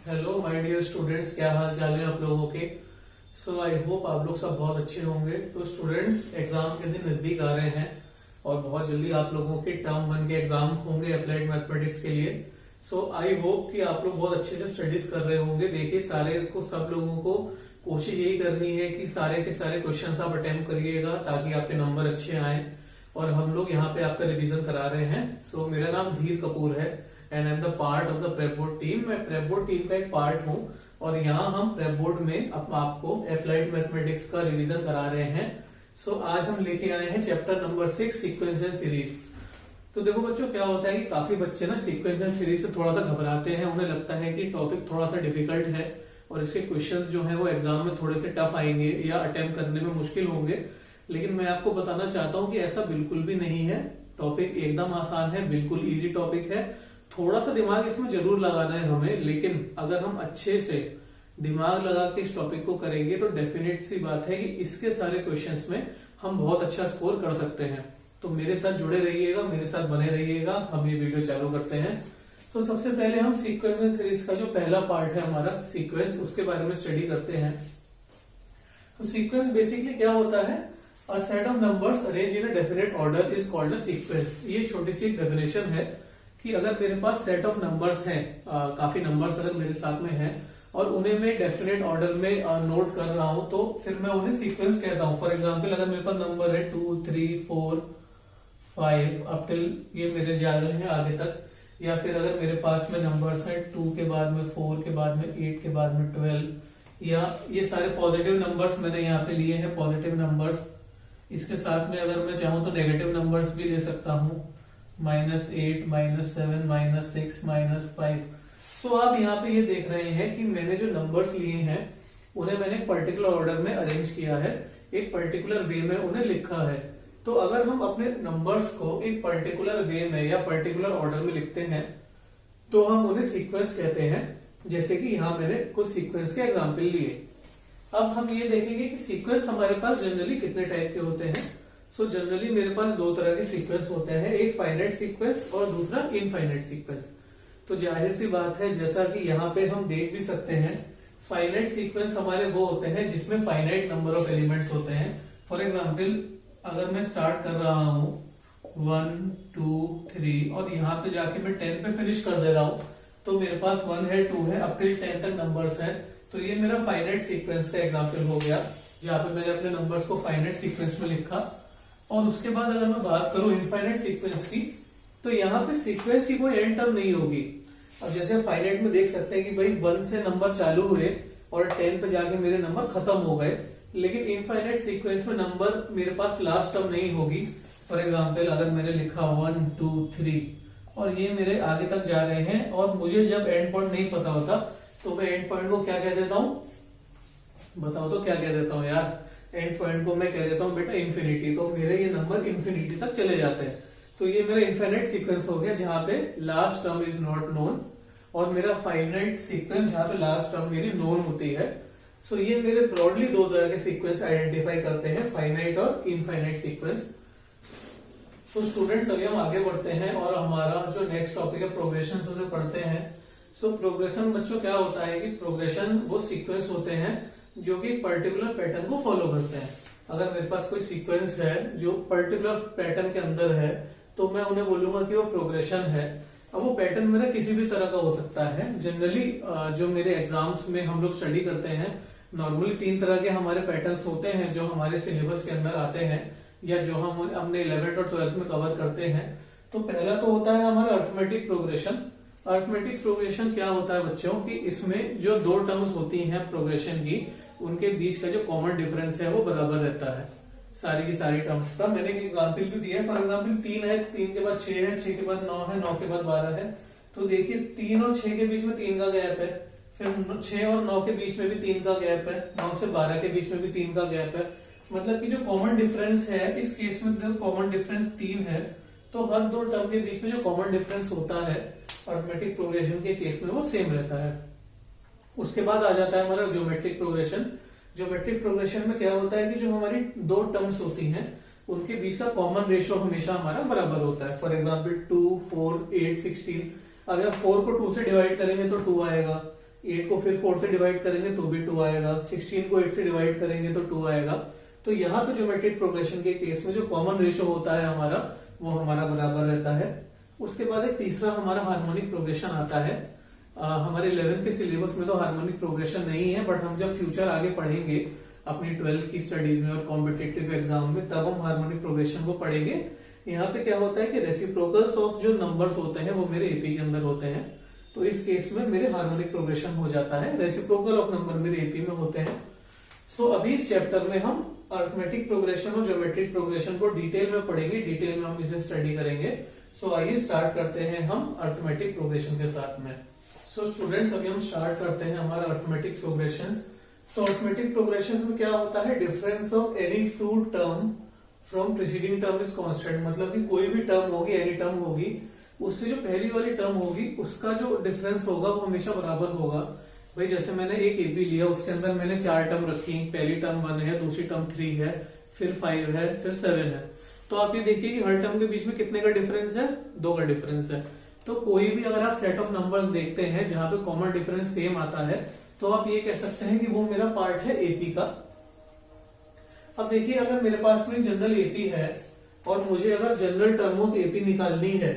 Hello my dear students, क्या हाल चाल है आप लोगों के। सो आई होप आप लोग सब बहुत अच्छे होंगे। तो स्टूडेंट्स, एग्जाम के दिन नजदीक आ रहे हैं और बहुत जल्दी आप लोगों के टर्म 1 के एग्जाम होंगे अप्लाइड मैथमेटिक्स के लिए। सो आई होप कि आप लोग बहुत अच्छे से स्टडीज कर रहे होंगे। देखिए, सब लोगों को कोशिश यही करनी है कि सारे के सारे क्वेश्चन आप अटेम्प्ट करिएगा ताकि आपके नंबर अच्छे आए। और हम लोग यहाँ पे आपका रिवीजन करा रहे हैं। सो मेरा नाम धीर कपूर है and I am the part of the prep board team. मैं प्रेप बोर्ड टीम का एक पार्ट हूँ और यहाँ हम प्रेप बोर्ड में आपको अप्लाइड मैथमेटिक्स का रिवीजन करा रहे हैं। सो आज हम लेके आए हैं chapter number 6 sequence and series. तो देखो बच्चों, क्या होता है कि काफी बच्चे ना सीक्वेंस एंड सीरीज से थोड़ा सा घबराते हैं। उन्हें लगता है कि टॉपिक थोड़ा सा डिफिकल्ट है और इसके क्वेश्चंस जो है वो एग्जाम में थोड़े से टफ आएंगे या अटेम्प्ट करने में मुश्किल होंगे। लेकिन मैं आपको बताना चाहता हूँ कि ऐसा बिल्कुल भी नहीं है। टॉपिक एकदम आसान है, बिल्कुल इजी टॉपिक है। थोड़ा सा दिमाग इसमें जरूर लगाना है हमें, लेकिन अगर हम अच्छे से दिमाग लगा के इस टॉपिक को करेंगे तो डेफिनेट सी बात है कि इसके सारे क्वेश्चंस में हम बहुत अच्छा स्कोर कर सकते हैं। तो मेरे साथ जुड़े रहिएगा, मेरे साथ बने रहिएगा। हम ये वीडियो चालू करते हैं। तो सबसे पहले हम सीक्वेंस एंड सीरीज का जो पहला पार्ट है हमारा सीक्वेंस, उसके बारे में स्टडी करते हैं। तो सीक्वेंस बेसिकली क्या होता है? A set of numbers arranged in a definite order is called a sequence। ये छोटी सी डेफिनेशन है कि अगर मेरे पास सेट ऑफ नंबर्स हैं, काफी नंबर्स अगर मेरे साथ में हैं और उन्हें मैं डेफिनेट ऑर्डर में नोट कर रहा हूं तो फिर मैं उन्हें सीक्वेंस कहता हूं। फॉर एग्जांपल, अगर मेरे पास नंबर है 2 3 4 5 अप टिल ये मेरे जा रहे हैं आगे तक, या फिर अगर मेरे पास में नंबर्स है 2 के बाद में 4 के बाद में 8 के बाद में 12, या ये सारे पॉजिटिव नंबर्स मैंने यहाँ पे लिए हैं, पॉजिटिव नंबर्स। इसके साथ में अगर मैं चाहूं तो नेगेटिव नंबर्स भी ले सकता हूं, -8 -7 -6 -5। तो आप यहाँ पे ये देख रहे हैं कि मैंने जो नंबर्स लिए हैं उन्हें मैंने एक पर्टिकुलर ऑर्डर में अरेंज किया है, एक पर्टिकुलर वे में उन्हें लिखा है। तो अगर हम अपने नंबर्स को एक पर्टिकुलर वे में या पर्टिकुलर ऑर्डर में लिखते हैं तो हम उन्हें सीक्वेंस कहते हैं। जैसे कि यहाँ मैंने कुछ सीक्वेंस के एग्जाम्पल लिए। अब हम ये देखेंगे कि सीक्वेंस हमारे पास जनरली कितने टाइप के होते हैं। सो जनरली मेरे पास दो तरह के सीक्वेंस होते हैं, एक फाइनाइट सीक्वेंस और दूसरा इनफाइनाइट सीक्वेंस। तो जाहिर सी बात है, जैसा कि यहाँ पे हम देख भी सकते हैं, फाइनाइट सीक्वेंस हमारे वो होते हैं जिसमें फाइनाइट नंबर ऑफ एलिमेंट्स होते हैं। फॉर एग्जाम्पल, अगर मैं स्टार्ट कर रहा हूँ 1 2 3 और यहाँ पे जाके मैं 10 पे फिनिश कर दे रहा हूँ तो मेरे पास 1 है 2 है अप टिल 10 तक नंबर्स हैं। तो ये मेरा फाइनाइट सीक्वेंस का एग्जांपल हो गया जहां पे मैंने अपने नंबर्स को फाइनाइट सीक्वेंस में लिखा। और उसके बाद अगर मैं बात करूं इनफाइनाइट सीक्वेंस की, तो यहाँ पे सीक्वेंस की कोई एंड टर्म नहीं होगी। अब जैसे फाइनाइट में देख सकते हैं कि भाई 1 से नंबर चालू हुए और 10 पे जाके मेरे नंबर खत्म हो गए, लेकिन इनफाइनाइट सीक्वेंस में नंबर मेरे पास लास्ट टर्म नहीं होगी। फॉर एग्जाम्पल, अगर मैंने लिखा 1 2 3 और ये मेरे आगे तक जा रहे हैं और मुझे जब एंड पॉइंट नहीं पता होता तो मैं एंड पॉइंट को क्या कह देता हूँ? बताओ तो क्या कह देता हूँ यार? एंड पॉइंट को मैं कह देता हूँ बेटा इंफिनिटी। तो मेरे ये नंबर इंफिनिटी तक चले जाते हैं। तो ये मेरा इनफाइनाइट सीक्वेंस हो गया जहां पे last term is not known, और मेरा फाइनाइट सीक्वेंस जहां पे लास्ट टर्म मेरी नोन होती है। सो ये मेरे ब्रॉडली दो तरह के सीक्वेंस आइडेंटिफाई करते हैं, फाइनाइट और इनफाइनाइट सीक्वेंस। तो स्टूडेंट्स, अभी हम आगे बढ़ते हैं और हमारा जो नेक्स्ट टॉपिक है प्रोग्रेशन, उसे पढ़ते हैं। सो प्रोग्रेशन बच्चों क्या होता है कि प्रोग्रेशन वो सीक्वेंस होते हैं जो कि पर्टिकुलर पैटर्न को फॉलो करते हैं। अगर मेरे पास कोई सीक्वेंस है जो पर्टिकुलर पैटर्न के अंदर है तो मैं उन्हें बोलूंगा कि वो प्रोग्रेशन है। अब वो पैटर्न मेरा किसी भी तरह का हो सकता है। जनरली जो मेरे एग्जाम्स में हम लोग स्टडी करते हैं, नॉर्मली 3 तरह के हमारे पैटर्न्स होते हैं जो हमारे सिलेबस के अंदर आते हैं या जो हम अपने 11th और 12th में कवर करते हैं। तो पहला तो होता है हमारा अर्थमेटिक प्रोग्रेशन। अर्थमेटिक प्रोग्रेशन क्या होता है बच्चों कि इसमें जो दो टर्म्स होती हैं प्रोग्रेशन की, उनके बीच का जो कॉमन डिफरेंस है वो बराबर रहता है सारी की सारी टर्म्स का। मैंने एक एग्जांपल भी दिया है। फॉर एग्जांपल 3 है, 3 के बाद 6 है, 6 के बाद 9 है, 9 के बाद 12 है। तो देखिए 3 और 6 के बीच में 3 का गैप है, फिर 6 और 9 के बीच में भी 3 का गैप है, 9 से 12 के बीच में भी 3 का गैप है। मतलब कि जो कॉमन डिफरेंस है इस केस में जो कॉमन डिफरेंस 3 है, तो हर दो टर्म के बीच में जो कॉमन डिफरेंस होता है अर्थमेटिक प्रोग्रेशन के केस में वो सेम रहता है। उसके बाद आ जाता है हमारा ज्योमेट्रिक प्रोग्रेशन। ज्योमेट्रिक प्रोग्रेशन में क्या होता है कि जो हमारी दो टर्म्स होती हैं उनके बीच का कॉमन रेशियो हमेशा हमारा बराबर होता है। For example 2 4 8 16। अगर 4 को 2 से डिवाइड करेंगे तो 2 आएगा, 8 को फिर 4 से डिवाइड करेंगे तो भी 2 आएगा, 16 को 8 से डिवाइड करेंगे तो 2 आएगा। तो यहाँ पे ज्योमेट्रिक प्रोग्रेशन के केस में जो कॉमन रेशियो होता है हमारा, वो हमारा बराबर रहता है। उसके बाद एक तीसरा हमारा हार्मोनिक प्रोग्रेशन आता है। हमारे 11th के सिलेबस में तो हार्मोनिक प्रोग्रेशन नहीं है, बट हम जब फ्यूचर आगे पढ़ेंगे अपनी 12th की स्टडीज में और कॉम्पिटिटिव एग्जाम में, तब हम हार्मोनिक प्रोग्रेशन को पढ़ेंगे। यहाँ पे क्या होता है कि रेसिप्रोकल्स ऑफ जो नंबर्स होते हैं वो मेरे एपी के अंदर होते हैं, तो इस केस में मेरे हार्मोनिक प्रोग्रेशन हो जाता है। रेसिप्रोकल ऑफ नंबर मेरे एपी में होते हैं। सो अभी इस चैप्टर में हम अरिथमेटिक प्रोग्रेशन और ज्योमेट्रिक प्रोग्रेशन को डिटेल में पढ़ेंगे, डिटेल में हम इसे स्टडी करेंगे। सो आइए स्टार्ट करते हैं हम अरिथमेटिक प्रोग्रेशन के साथ में। सो स्टूडेंट्स, अभी हम स्टार्ट करते हैं हमारा अरिथमेटिक प्रोग्रेशंस। तो अरिथमेटिक प्रोग्रेशंस में क्या होता है, difference of any two term from preceding term is constant. मतलब कि कोई भी टर्म होगी, एनी टर्म होगी, उससे जो पहली वाली टर्म होगी उसका जो डिफरेंस होगा वो हमेशा बराबर होगा। भाई जैसे मैंने एक एपी लिया, उसके अंदर मैंने 4 टर्म रखी, पहली टर्म 1 है, दूसरी टर्म 3 है, फिर 5 है, फिर 7 है। तो आप ये देखिए कि हर टर्म के बीच में कितने का डिफरेंस है, 2 का डिफरेंस है। तो कोई भी अगर आप सेट ऑफ नंबर्स देखते हैं जहां पे कॉमन डिफरेंस सेम आता है, तो आप ये कह सकते हैं कि वो मेरा पार्ट है एपी का। अब देखिए, अगर मेरे पास में जनरल एपी है और मुझे अगर जनरल टर्म ऑफ एपी निकालनी है,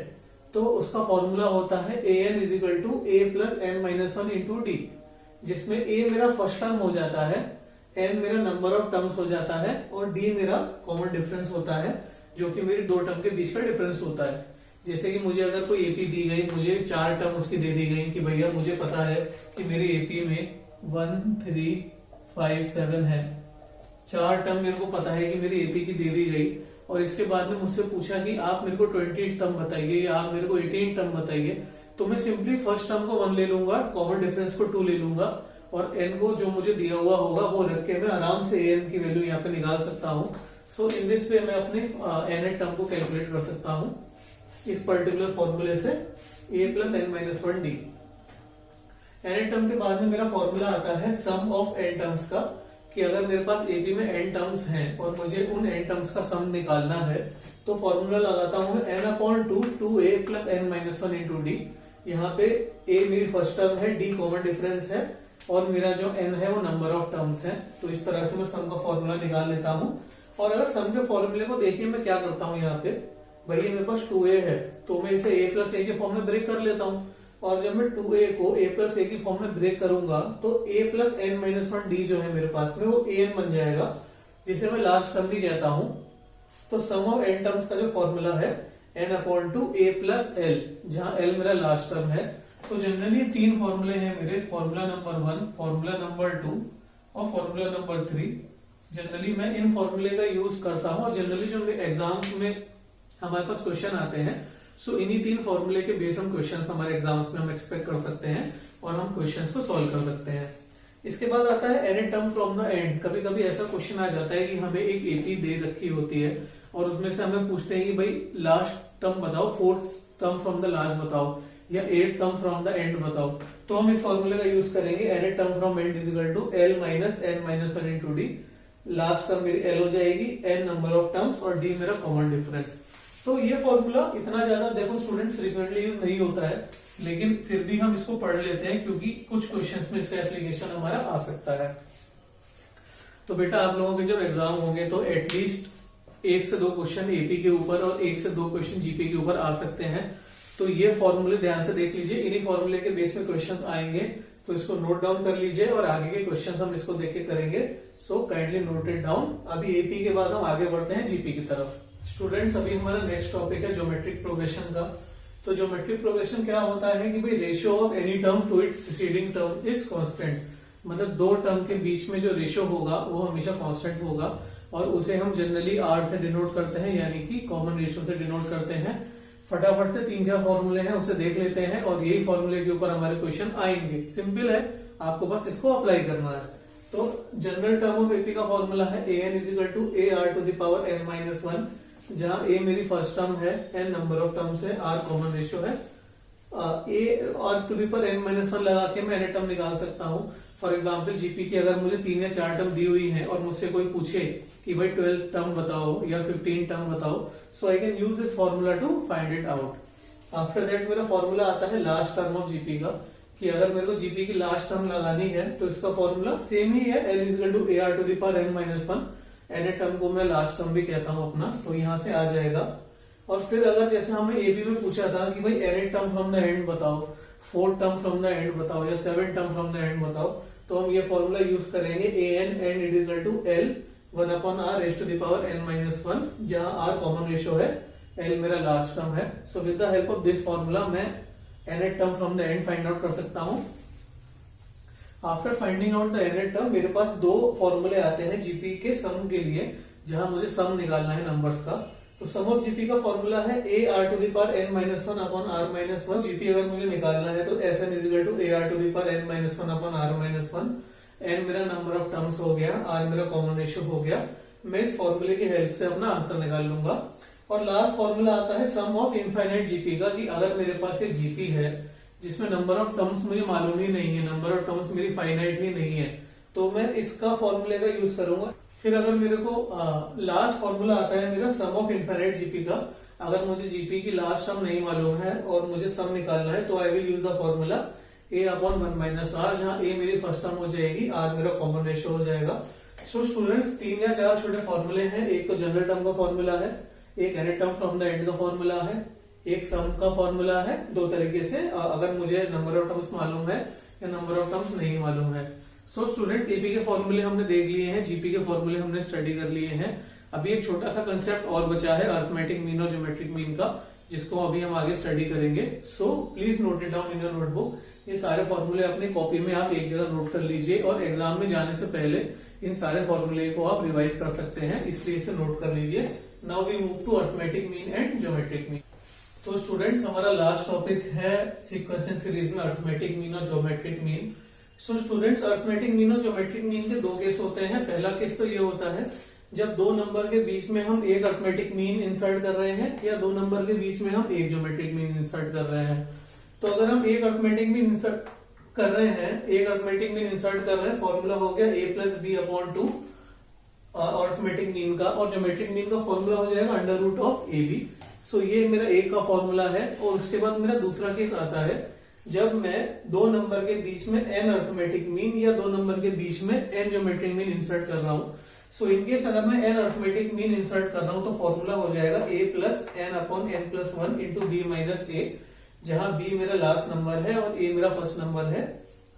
तो उसका फॉर्मूला होता है an is equal to a plus n minus 1 into d, जिसमें a मेरा फर्स्ट टर्म हो जाता है, n मेरा नंबर ऑफ टर्म्स हो जाता है और d मेरा कॉमन डिफरेंस होता है, जो कि मेरी 2 टर्म के बीच का डिफरेंस होता है। जैसे कि मुझे अगर कोई एपी दी गई, मुझे 4 टर्म उसकी दे दी गई कि भैया मुझे पता है कि मेरी एपी में 1 3 5 7 है, 4 टर्म मेरे को पता है कि मेरी एपी की दे दी गई, और इसके बाद में मुझसे पूछा कि आप मेरे को 28 टर्म बताइए या आप मेरे को 18 टर्म बताइए, तो मैं सिंपली फर्स्ट टर्म को 1 ले लूंगा, कॉमन डिफरेंस को 2 ले लूंगा, और n को जो मुझे दिया हुआ होगा वो रख के मैं आराम से an की वैल्यू यहाँ पे निकाल सकता हूँ। सो इन दिस वे मैं अपने n टर्म को कैलकुलेट कर सकता हूँ इस पर्टिकुलर फॉर्मूले से, a plus n minus 1 D. n term के बाद में मेरा फॉर्मूला आता है सम ऑफ n टर्म्स का, कि अगर मेरे पास एपी में n टर्म्स हैं और मुझे उन n टर्म्स का सम निकालना है, तो फॉर्मूला लगाता हूं मैं n upon 2a plus n minus 1 into D. यहाँ पे a मेरी फर्स्ट टर्म है, d कॉमन डिफरेंस है, और मेरा जो n है वो नंबर ऑफ टर्म्स है। तो इस तरह से मैं सम का फॉर्मूला निकाल लेता हूँ। और अगर सम के फॉर्मूले को देखिए, मैं क्या करता हूँ, यहाँ पे भैया मेरे पास 2a है, तो मैं इसे a प्लस a के फॉर्म में ब्रेक कर लेता हूँ, और जब मैं 2a को a प्लस a की फॉर्म में ब्रेक करूंगा तो a plus n minus 1 D जो है मेरे पास में वो an बन जाएगा, जिसे मैं लास्ट टर्म भी कहता हूं। तो सम ऑफ n टर्म्स का जो फॉर्मूला है n upon two a plus l, जहां l मेरा लास्ट टर्म है। तो जनरली 3 फॉर्मूले हैं मेरे, फॉर्मूला नंबर 1, फॉर्मूला नंबर 2 और फॉर्मूला नंबर 3। जनरली मैं इन फॉर्मूले का यूज करता हूँ, और जनरली जो एग्जाम्स में हमारे पास क्वेश्चन आते हैं, सो इन्हीं 3 फॉर्मूले के बेस हम क्वेश्चंस हमारे एग्जाम्स में हम एक्सपेक्ट कर सकते हैं और हम क्वेश्चंस को सॉल्व कर सकते हैं। इसके बाद आता है any term from the and. कभी कभी ऐसा क्वेश्चन आ जाता है कि हमें एक एपी दे रखी होती है और उसमें से हमें पूछते हैं कि भाई लास्ट टर्म बताओ, 4th term from the last बताओ, या 8th term from the and बताओ। तो हम इस फॉर्मूले का यूज करेंगे, any term from end is equal to l minus n minus 1 into d. Last term मेरी l हो जाएगी, n नंबर ऑफ टर्म्स और d मेरा कॉमन डिफरेंस। तो ये फॉर्मूला इतना ज्यादा देखो स्टूडेंट फ्रीक्वेंटली यूज नहीं होता है, लेकिन फिर भी हम इसको पढ़ लेते हैं क्योंकि कुछ क्वेश्चंस में इसका एप्लीकेशन हमारा आ सकता है। तो बेटा आप लोगों के जब एग्जाम होंगे तो एटलीस्ट 1 से 2 क्वेश्चन एपी के ऊपर और 1 से 2 क्वेश्चन जीपी के ऊपर आ सकते हैं। तो ये फॉर्मूले ध्यान से देख लीजिए, इन्हीं फॉर्मूले के बेस में क्वेश्चंस आएंगे, तो इसको नोट डाउन कर लीजिए और आगे के क्वेश्चंस हम इसको देख के करेंगे। So kindly note it down. अभी एपी के बाद हम आगे बढ़ते हैं जीपी की तरफ। स्टूडेंट्स, अभी हमारा नेक्स्ट टॉपिक है ज्योमेट्रिक प्रोग्रेशन का। तो ज्योमेट्रिक प्रोग्रेशन क्या होता है कि भाई ratio of any term to it preceding term is constant. मतलब 2 टर्म के बीच में जो रेशियो होगा वो हमेशा कांस्टेंट होगा, और उसे हम जनरली r से डिनोट करते हैं, यानी कि कॉमन रेशियो से डिनोट करते हैं। फटाफट से 3-4 फॉर्मूले हैं उसे देख लेते हैं, और यही फॉर्मूले के ऊपर हमारे क्वेश्चन आएंगे। सिंपल है, आपको बस इसको अप्लाई करना है। तो जनरल टर्म ऑफ एपी का फॉर्मूला है an is equal to ar to the power n minus 1, जहां a मेरी फर्स्ट टर्म है, n नंबर ऑफ टर्म्स है, r कॉमन रेशियो है। a और to the power n minus 1 लगा के मैं एनी टर्म निकाल सकता हूँ। फॉर एग्जाम्पल जीपी की अगर मुझे 3 या 4 टर्म दी हुई है और मुझसे कोई पूछे कि भाई 12 टर्म बताओ या 15 टर्म बताओ, so I can use this formula to find it out. After that मेरा फॉर्मूला आता है लास्ट टर्म ऑफ जीपी का, कि अगर मेरे को जीपी की लास्ट टर्म लगानी है तो इसका फॉर्मूला सेम ही है, L is to AR to the power n minus 1। N term को मैं लास्ट टर्म भी कहता हूं अपना, तो यहां से आ जाएगा। और फिर अगर जैसे हमें एबी में पूछा था कि भाई n term from the and बताओ, 4 टर्म फ्रॉम द एंड बताओ या 7 टर्म फ्रॉम द एंड बताओ, तो हम ये फॉर्मूला यूज करेंगे an n is equal to L 1/r raise to the power n minus 1, जहां r कॉमन रेशियो है, L मेरा लास्ट टर्म है। So with the help of this formula मैं n term from the end find out कर सकता हूं। After finding out the n term मेरे पास दो फॉर्मूले आते हैं जीपी के सम के लिए, जहां मुझे सम निकालना है नंबर्स का। तो सम ऑफ जीपी का फॉर्मूला है AR to the power n minus 1 upon r minus 1। GP अगर मुझे निकालना है तो Sn is equal to AR to the power n minus 1 upon r minus 1। n मेरा नंबर ऑफ टर्म्स हो गया, r मेरा कॉमन रेशियो हो गया। मैं इस फॉर्मूले की हेल्प से अपना आंसर निकाल लूंगा। और लास्ट फॉर्मूला आता है सम ऑफ इनफाइनाइट जीपी का, कि अगर मेरे पास एक जीपी है जिसमें नंबर ऑफ टर्म्स मुझे मालूम ही नहीं है, नंबर ऑफ टर्म्स मेरी फाइनाइट ही नहीं है, तो मैं इसका फॉर्मूले का यूज करूंगा। फिर अगर मेरे को लास्ट फॉर्मूला आता है मेरा सम ऑफ इनफाइनाइट जीपी का, अगर मुझे जीपी की लास्ट टर्म नहीं मालूम है और मुझे सम निकालना है, तो I will use the formula a upon 1 minus r, जहां a मेरी फर्स्ट टर्म हो जाएगी, r मेरा कॉमन रेशियो हो जाएगा। सो स्टूडेंट्स 3 या 4 छोटे फॉर्मूले हैं। एक तो जनरल टर्म का फॉर्मूला है, एक n term from the and का फॉर्मूला है, एक सम का फॉर्मूला है। दो तरीके से अगर मुझे नंबर ऑफ टर्म्स मालूम है या नंबर ऑफ टर्म्स नहीं मालूम है। सो स्टूडेंट्स एपी के फॉर्मूले हमने देख लिए हैं, जीपी के फॉर्मूले हमने स्टडी कर लिए हैं। अभी एक छोटा सा कंसेप्ट और बचा है अरिथमेटिक मीन और ज्योमेट्रिक मीन का, जिसको अभी हम आगे स्टडी करेंगे। So please note it down in your notebook. ये सारे फॉर्मूले अपनी कॉपी में आप एक जगह नोट कर लीजिए और एग्जाम में जाने से पहले इन सारे फॉर्मूले को आप रिवाइज कर सकते हैं, इसलिए इसे नोट कर लीजिए। Now we move to arithmetic mean and geometric mean. तो स्टूडेंट्स हमारा लास्ट टॉपिक है सीक्वेंशियल सीरीज में अरिथमेटिक मीन और geometric mean. So students arithmetic mean और ज्योमेट्रिक मीन के दो केस होते हैं। पहला केस तो ये होता है जब दो नंबर के बीच में हम एक अरिथमेटिक मीन इंसर्ट कर रहे हैं या दो नंबर के बीच में हम एक ज्योमेट्रिक मीन इंसर्ट कर रहे हैं। तो अगर हम एक अरिथमेटिक मीन इंसर्ट कर रहे हैं, फॉर्मूला हो गया a plus B upon 2 arithmetic mean का, और ज्योमेट्रिक मीन का फॉर्मूला हो जाएगा under root of A B. So ये मेरा एक का फॉर्मूला है। और उसके बाद मेरा दूसरा केस आता है जब मैं दो नंबर के बीच में n अरिथमेटिक मीन या दो नंबर के बीच में n ज्योमेट्रिक मीन इंसर्ट कर रहा हूं। सो इनकेस अगर मैं n अरिथमेटिक मीन इंसर्ट कर रहा हूं तो फॉर्मूला हो जाएगा a plus n upon n plus 1 into b minus a, जहां b मेरा लास्ट नंबर है और a मेरा फर्स्ट नंबर है।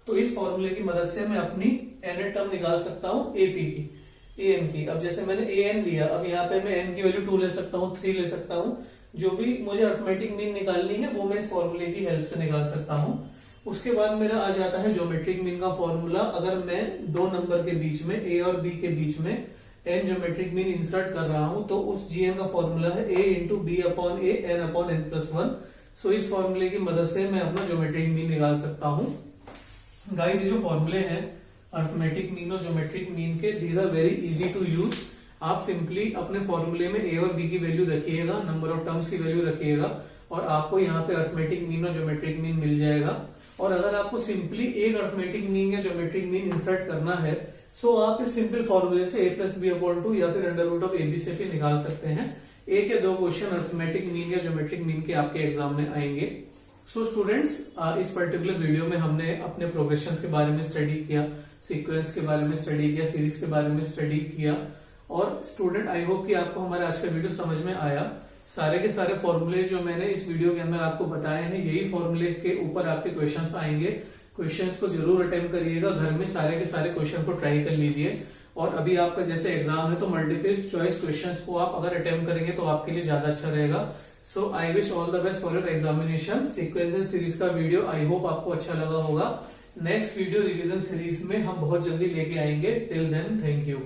तो इस फॉर्मूले की मदद से मैं अपनी n टर्म निकाल सकता हूं ap की, an की। अब जैसे मैंने an लिया, अब यहाँ पे मैं n की वैल्यू 2 ले सकता हूँ, 3 ले सकता हूँ। जो भी मुझे अरिथमेटिक मीन निकालनी है वो मैं इस फॉर्मूले की हेल्प से निकाल सकता हूँ। उसके बाद मेरा आ जाता है ज्योमेट्रिक मीन का फॉर्मूला। अगर मैं दो नंबर के बीच में a और b के बीच में n ज्योमेट्रिक मीन इंसर्ट कर रहा हूं तो उस gn का फॉर्मूला है a into b upon a n upon n plus 1। सो इस फॉर्मूले की मदद से मैं अपना ज्योमेट्रिक मीन निकाल सकता हूं। गाइस ये जो फॉर्मूले हैं अरिथमेटिक मीन और ज्योमेट्रिक मीन के, these are very easy to use. आप सिंपली अपने फॉर्मूले में a और b की वैल्यू रखिएगा, नंबर ऑफ टर्म्स की वैल्यू रखिएगा और आपको यहाँ पे अरिथमेटिक मीन और ज्योमेट्रिक मीन मिल जाएगा। और अगर आपको सिंपली एक अरिथमेटिक मीन या ज्योमेट्रिक मीन इंसर्ट करना है सो आप इस सिंपल फॉर्मूले से a प्लस बी अपॉन 2 या फिर under root of A b से भी निकाल सकते हैं। एक या दो क्वेश्चन अरिथमेटिक मीन या ज्योमेट्रिक मीन के आपके एग्जाम में आएंगे। सो स्टूडेंट्स इस पर्टिकुलर वीडियो में हमने अपने प्रोग्रेशन के बारे में स्टडी किया, सीक्वेंस के बारे में स्टडी किया, सीरीज के बारे में स्टडी किया। और स्टूडेंट आई होप कि आपको हमारा आज का वीडियो समझ में आया। सारे के सारे फॉर्मूले जो मैंने इस वीडियो के अंदर आपको बताए हैं, यही फॉर्मूले के ऊपर आपके क्वेश्चंस आएंगे। क्वेश्चंस को जरूर अटेम्प्ट करिएगा, घर में सारे के सारे क्वेश्चन को ट्राई कर लीजिए। और अभी आपका जैसे एग्जाम है तो मल्टीपल चॉइस क्वेश्चंस को आप अगर अटेम्प्ट करेंगे तो आपके लिए ज्यादा अच्छा रहेगा। So I wish all the best for your examination. Sequence and series का वीडियो आई होप आपको अच्छा लगा होगा। नेक्स्ट वीडियो रिवीजन सीरीज में हम बहुत जल्दी लेके आएंगे। Till then thank you.